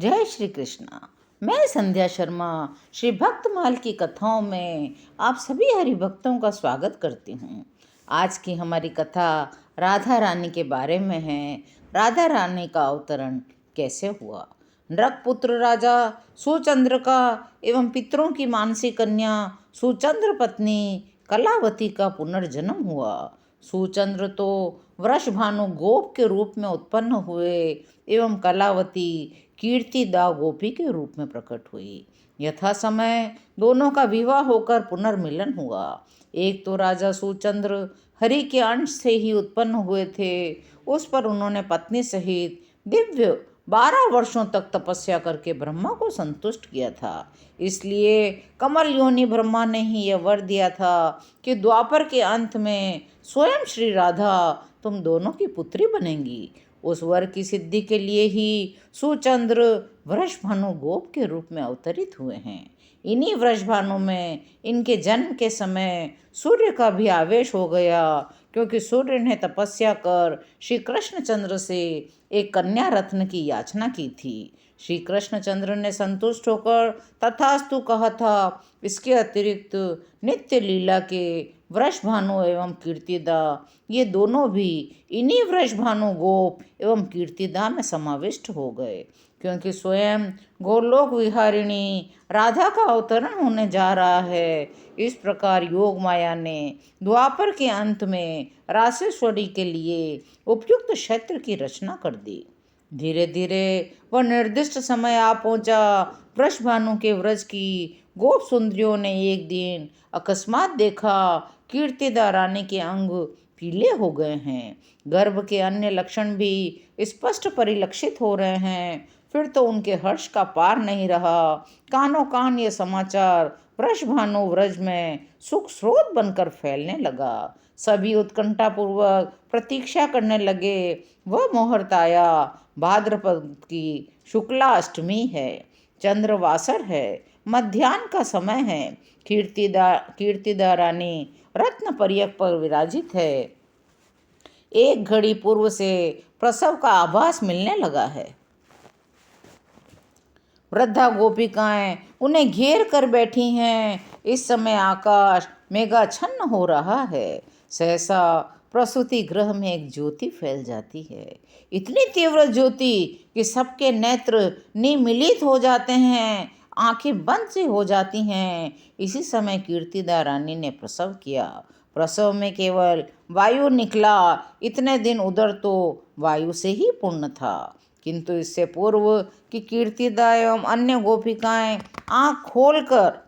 जय श्री कृष्णा। मैं संध्या शर्मा श्री भक्तमाल की कथाओं में आप सभी हरिभक्तों का स्वागत करती हूँ। आज की हमारी कथा राधा रानी के बारे में है। राधा रानी का अवतरण कैसे हुआ। नृपपुत्र राजा सुचंद्र का एवं पितरों की मानसी कन्या सुचंद्र पत्नी कलावती का पुनर्जन्म हुआ। सुचंद्र तो वृषभानु गोप के रूप में उत्पन्न हुए एवं कलावती कीर्तिदा गोपी के रूप में प्रकट हुई। यथा समय दोनों का विवाह होकर पुनर्मिलन हुआ। एक तो राजा सुचंद्र हरि के अंश से ही उत्पन्न हुए थे। उस पर उन्होंने पत्नी सहित दिव्य 12 वर्षों तक तपस्या करके ब्रह्मा को संतुष्ट किया था। इसलिए कमल योनि ब्रह्मा ने ही यह वर दिया था कि द्वापर के अंत में स्वयं श्री राधा तुम दोनों की पुत्री बनेंगी। उस वर की सिद्धि के लिए ही सुचंद्र वृषभानु गोप के रूप में अवतरित हुए हैं। इन्हीं वृषभानु में इनके जन्म के समय सूर्य का भी आवेश हो गया, क्योंकि सूर्य ने तपस्या कर श्री कृष्णचंद्र से एक कन्या रत्न की याचना की थी। श्री कृष्णचंद्र ने संतुष्ट होकर तथास्तु कहा था। इसके अतिरिक्त नित्य लीला के वृषभानु एवं कीर्तिदा ये दोनों भी इन्हीं वृषभानु गोप एवं कीर्तिदा में समाविष्ट हो गए, क्योंकि स्वयं गोलोक विहारिणी राधा का अवतरण होने जा रहा है। इस प्रकार योग माया ने द्वापर के अंत में रासेश्वरी के लिए उपयुक्त क्षेत्र की रचना कर दी। धीरे धीरे वह निर्दिष्ट समय आ पहुंचा। वृषभानु के व्रज की गोप सुंदरियों ने एक दिन अकस्मात देखा कीर्तिदा रानी के अंग पीले हो गए हैं। गर्भ के अन्य लक्षण भी स्पष्ट परिलक्षित हो रहे हैं। फिर तो उनके हर्ष का पार नहीं रहा। कानों कान ये समाचार वृषभानु व्रज में सुख स्रोत बनकर फैलने लगा। सभी उत्कंठापूर्वक प्रतीक्षा करने लगे। वह मुहूर्त आया। भाद्रपद की शुक्ला अष्टमी है। चंद्रवासर है। मध्याह्न का समय है। कीर्तिदा रानी रत्न परियक पर विराजित है। एक घड़ी पूर्व से प्रसव का आभास मिलने लगा है। वृद्धा गोपिकाएं उन्हें घेर कर बैठी हैं। इस समय आकाश मेघाच्छन्न हो रहा है। सहसा प्रसूति गृह में एक ज्योति फैल जाती है। इतनी तीव्र ज्योति कि सबके नेत्र निमीलित हो जाते हैं, आंखें बंद सी हो जाती हैं। इसी समय कीर्तिदा रानी ने प्रसव किया। प्रसव में केवल वायु निकला। इतने दिन उदर तो वायु से ही पूर्ण था, किंतु इससे पूर्व कि कीर्तिदा एवं अन्य गोपिकाएं आंख खोलकर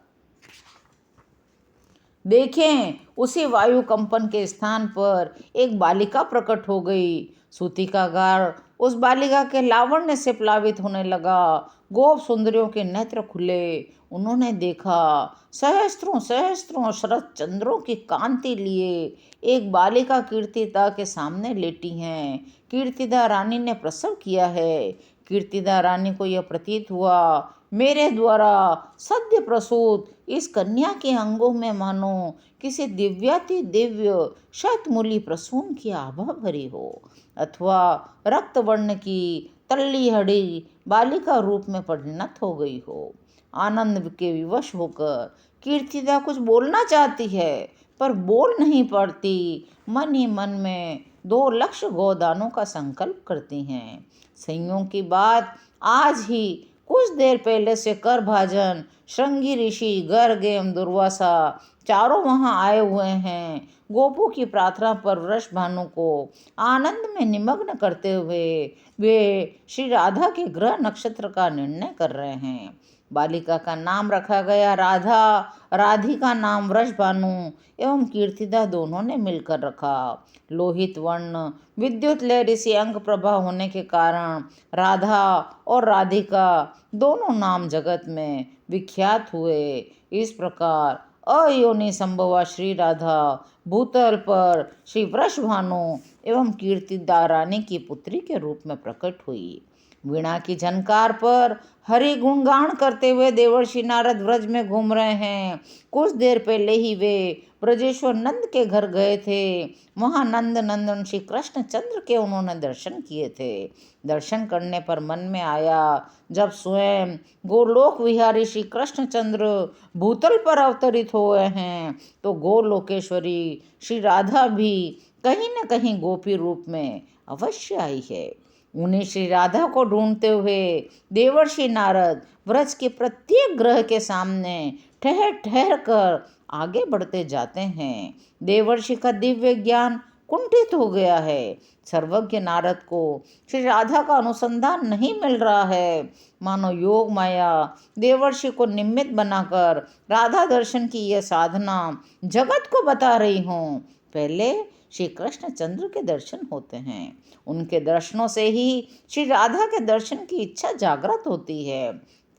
देखें, उसी वायु कंपन के स्थान पर एक बालिका प्रकट हो गई। सूतिकागार उस बालिका के लावण्य से प्लावित होने लगा। गोप सुंदरियों के नेत्र खुले। उन्होंने देखा सहस्त्रों सहस्त्रों शरद चंद्रों की कांति लिए एक बालिका कीर्तिदा के सामने लेटी हैं। कीर्तिदा रानी ने प्रसव किया है। कीर्तिदा रानी को यह प्रतीत हुआ, मेरे द्वारा सद्य प्रसूत इस कन्या के अंगों में मानो किसी दिव्याति दिव्य शतमूली प्रसून की आभा भरी हो, अथवा रक्त वर्ण की तल्ली हड़ी बालिका रूप में परिणत हो गई हो। आनंद के विवश होकर कीर्तिदा कुछ बोलना चाहती है, पर बोल नहीं पाती। मन ही मन में 2 लक्ष गोदानों का संकल्प करती हैं। संयोग की बात, आज ही कुछ देर पहले से कर भाजन श्रृंगी ऋषि गर्ग एवं दुर्वासा चारों वहां आए हुए हैं। गोपों की प्रार्थना पर वृषभानु को आनंद में निमग्न करते हुए वे श्री राधा के ग्रह नक्षत्र का निर्णय कर रहे हैं। बालिका का नाम रखा गया राधा। राधिका नाम वृषभानु एवं कीर्तिदा दोनों ने मिलकर रखा। लोहित वर्ण विद्युत लहरी से अंग प्रभा होने के कारण राधा और राधिका दोनों नाम जगत में विख्यात हुए। इस प्रकार अयोनि संभवा श्री राधा भूतल पर श्री वृषभानु एवं कीर्तिदा रानी की पुत्री के रूप में प्रकट हुई। वीणा की झनकार पर हरि गुणगान करते हुए देवर्षि नारद व्रज में घूम रहे हैं। कुछ देर पहले ही वे ब्रजेश्वर नंद के घर गए थे। वहाँ नंद नंदन श्री कृष्ण चंद्र के उन्होंने दर्शन किए थे। दर्शन करने पर मन में आया, जब स्वयं गोलोक विहारी श्री कृष्णचंद्र भूतल पर अवतरित हुए हैं तो गोलोकेश्वरी श्री राधा भी कहीं न कहीं गोपी रूप में अवश्य आई है। उन्हीं श्री राधा को ढूंढते हुए देवर्षि नारद व्रज के प्रत्येक ग्रह के सामने ठहर ठहर कर आगे बढ़ते जाते हैं। देवर्षि का दिव्य ज्ञान कुंठित हो गया है। सर्वज्ञ नारद को श्री राधा का अनुसंधान नहीं मिल रहा है। मानो योग माया देवर्षि को निमित्त बनाकर राधा दर्शन की यह साधना जगत को बता रही हूँ। पहले श्री कृष्ण चंद्र के दर्शन होते हैं, उनके दर्शनों से ही श्री राधा के दर्शन की इच्छा जागृत होती है।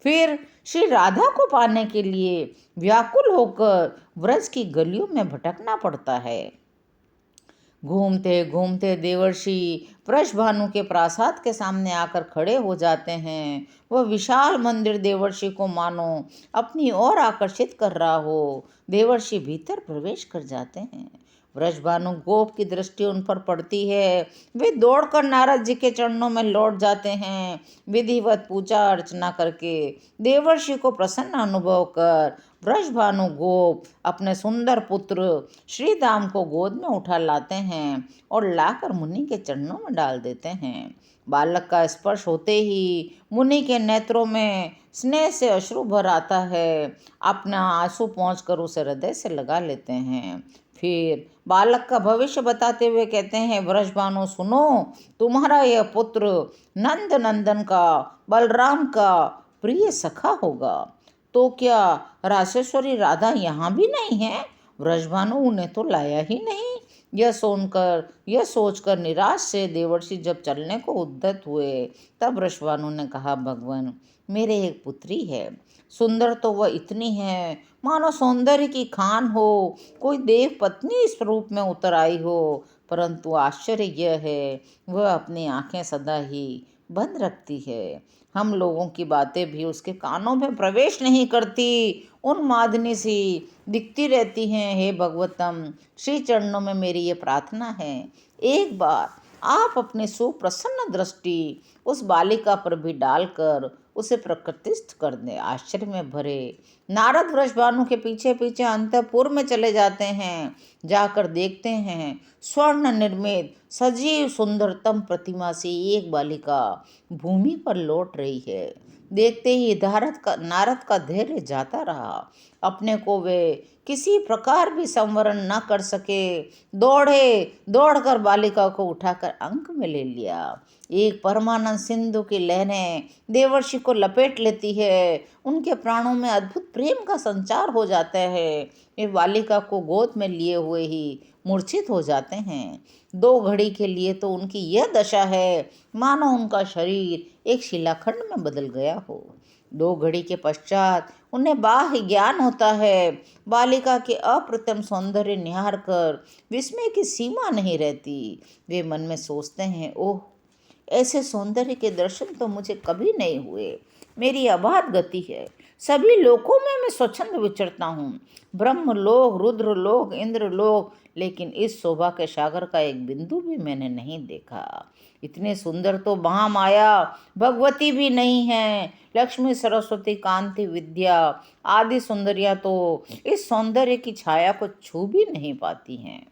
फिर श्री राधा को पाने के लिए व्याकुल होकर व्रज की गलियों में भटकना पड़ता है। घूमते घूमते देवर्षि वृषभानु के प्रासाद के सामने आकर खड़े हो जाते हैं। वह विशाल मंदिर देवर्षि को मानो अपनी ओर आकर्षित कर रहा हो। देवर्षि भीतर प्रवेश कर जाते हैं। वृषभानु गोप की दृष्टि उन पर पड़ती है। वे दौड़कर नारद जी के चरणों में लौट जाते हैं। विधिवत पूजा अर्चना करके देवर्षि को प्रसन्न अनुभव कर वृषभानु गोप अपने सुंदर पुत्र श्रीदाम को गोद में उठा लाते हैं और लाकर मुनि के चरणों में डाल देते हैं। बालक का स्पर्श होते ही मुनि के नेत्रों में स्नेह से अश्रु भर आता है। अपना आंसू पहुँचकर उसे हृदय से लगा लेते हैं। फिर बालक का भविष्य बताते हुए कहते हैं, वृषभानु सुनो, तुम्हारा यह पुत्र नंद नंदन का बलराम का प्रिय सखा होगा। तो क्या रासेश्वरी राधा यहाँ भी नहीं है? वृषभानु उन्हें तो लाया ही नहीं। यह सोचकर निराश से देवर्षि जब चलने को उद्यत हुए तब वृषभानु ने कहा, भगवान मेरे एक पुत्री है, सुंदर तो वह इतनी है मानो सौंदर्य की खान हो, कोई देव पत्नी इस रूप में उतर आई हो। परंतु आश्चर्य यह है वह अपनी आंखें सदा ही बंद रखती है। हम लोगों की बातें भी उसके कानों में प्रवेश नहीं करती, उन्मादिनी सी दिखती रहती हैं। हे भगवतम, श्री चरणों में मेरी ये प्रार्थना है, एक बार आप अपनी सुप्रसन्न दृष्टि उस बालिका पर भी डालकर उसे प्रकृतिस्थ कर दें। आश्चर्य में भरे नारद वृषभानु के पीछे पीछे अंतःपुर में चले जाते हैं। जाकर देखते हैं स्वर्ण निर्मित सजीव सुंदरतम प्रतिमा से एक बालिका भूमि पर लौट रही है। देखते ही नारद का धैर्य जाता रहा। अपने को वे किसी प्रकार भी संवरण न कर सके। दौड़कर बालिका को उठाकर अंक में ले लिया। एक परमानंद सिंधु की लहरें देवर्षि को लपेट लेती है। उनके प्राणों में अद्भुत प्रेम का संचार हो जाता है। वे बालिका को गोद में लिए हुए ही मूर्छित हो जाते हैं। 2 घड़ी के लिए तो उनकी यह दशा है मानो उनका शरीर एक शिलाखंड में बदल गया हो। 2 घड़ी के पश्चात उन्हें बाह्य ज्ञान होता है। बालिका के अप्रतिम सौंदर्य निहार कर विस्मय की सीमा नहीं रहती। वे मन में सोचते हैं, ओह, ऐसे सौंदर्य के दर्शन तो मुझे कभी नहीं हुए। मेरी अबाध गति है, सभी लोकों में मैं स्वच्छंद विचरता हूँ, ब्रह्मलोक, रुद्रलोक, इंद्रलोक, लेकिन इस शोभा के सागर का एक बिंदु भी मैंने नहीं देखा। इतने सुंदर तो महामाया भगवती भी नहीं है। लक्ष्मी, सरस्वती, कांति, विद्या आदि सुंदरियाँ तो इस सौंदर्य की छाया को छू भी नहीं पाती हैं।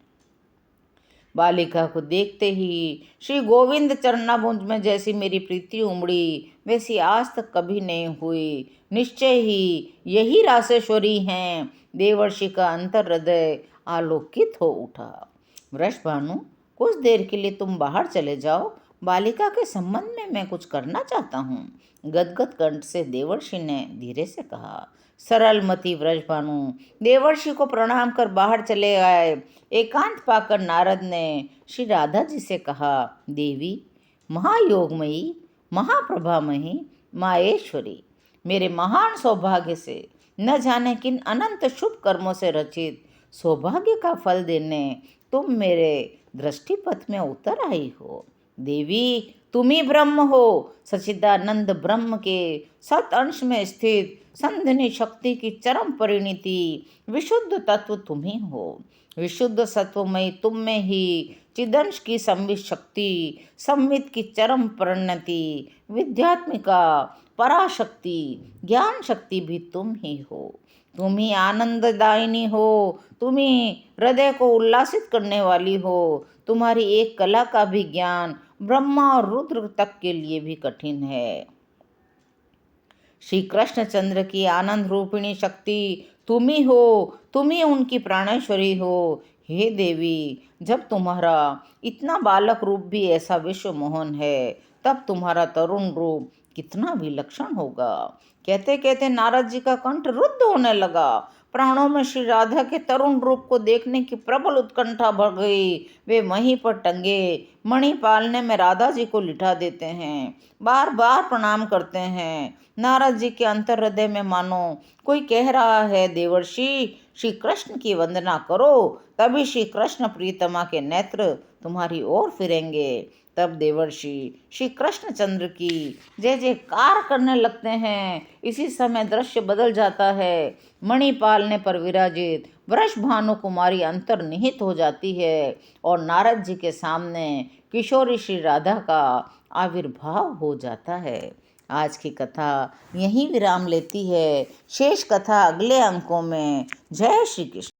बालिका को देखते ही श्री गोविंद चरणाबुंज में जैसी मेरी प्रीति उमड़ी वैसी आज तक कभी नहीं हुई। निश्चय ही यही रासेश्वरी हैं। देवर्षि का अंतर हृदय आलोकित हो उठा। वृषभानु, कुछ देर के लिए तुम बाहर चले जाओ, बालिका के संबंध में मैं कुछ करना चाहता हूँ, गदगद कंठ से देवर्षि ने धीरे से कहा। सरलमती वृषभानु देवर्षि को प्रणाम कर बाहर चले आए। एकांत पाकर नारद ने श्री राधा जी से कहा, देवी, महायोगमयी, महाप्रभामयी, माहेश्वरी, मेरे महान सौभाग्य से न जाने किन अनंत शुभ कर्मों से रचित सौभाग्य का फल देने तुम मेरे दृष्टिपथ में उतर आई हो। देवी, तुम ही ब्रह्म हो। सच्चिदानंद ब्रह्म के सत अंश में स्थित संधिनी शक्ति की चरम परिणति विशुद्ध तत्व तुम ही हो। विशुद्ध सत्वमयी तुम में ही चिदंश की संवित शक्ति, संवित की चरम परिणति, विद्यात्मिका पराशक्ति, ज्ञान शक्ति भी तुम ही हो। तुम ही आनंददायिनी हो। तुम ही हृदय को उल्लासित करने वाली हो। तुम्हारी एक कला का भी ज्ञान ब्रह्मा और रुद्र तक के लिए भी कठिन है। श्री कृष्णचंद्र की आनंद रूपिणी शक्ति तुम ही हो। तुम ही उनकी प्राणेश्वरी हो। हे देवी, जब तुम्हारा इतना बालक रूप भी ऐसा विश्व मोहन है, तब तुम्हारा तरुण रूप कितना विलक्षण होगा। कहते कहते नारद जी का कंठ रुद्ध होने लगा। प्राणों में श्री राधा के तरुण रूप को देखने की प्रबल उत्कंठा बढ़ गई। वे वहीं पर टंगे मणि पालने में राधा जी को लिटा देते हैं, बार बार प्रणाम करते हैं। नारद जी के अंतर हृदय में मानो कोई कह रहा है, देवर्षि श्री कृष्ण की वंदना करो, तभी श्री कृष्ण प्रीतमा के नेत्र तुम्हारी ओर फिरेंगे। तब देवर्षि श्री कृष्णचंद्र की जय जयकार करने लगते हैं। इसी समय दृश्य बदल जाता है। मणि पालने पर विराजित वृष भानु कुमारी अंतर्निहित हो जाती है और नारद जी के सामने किशोरी श्री राधा का आविर्भाव हो जाता है। आज की कथा यहीं विराम लेती है। शेष कथा अगले अंकों में। जय श्री कृष्ण।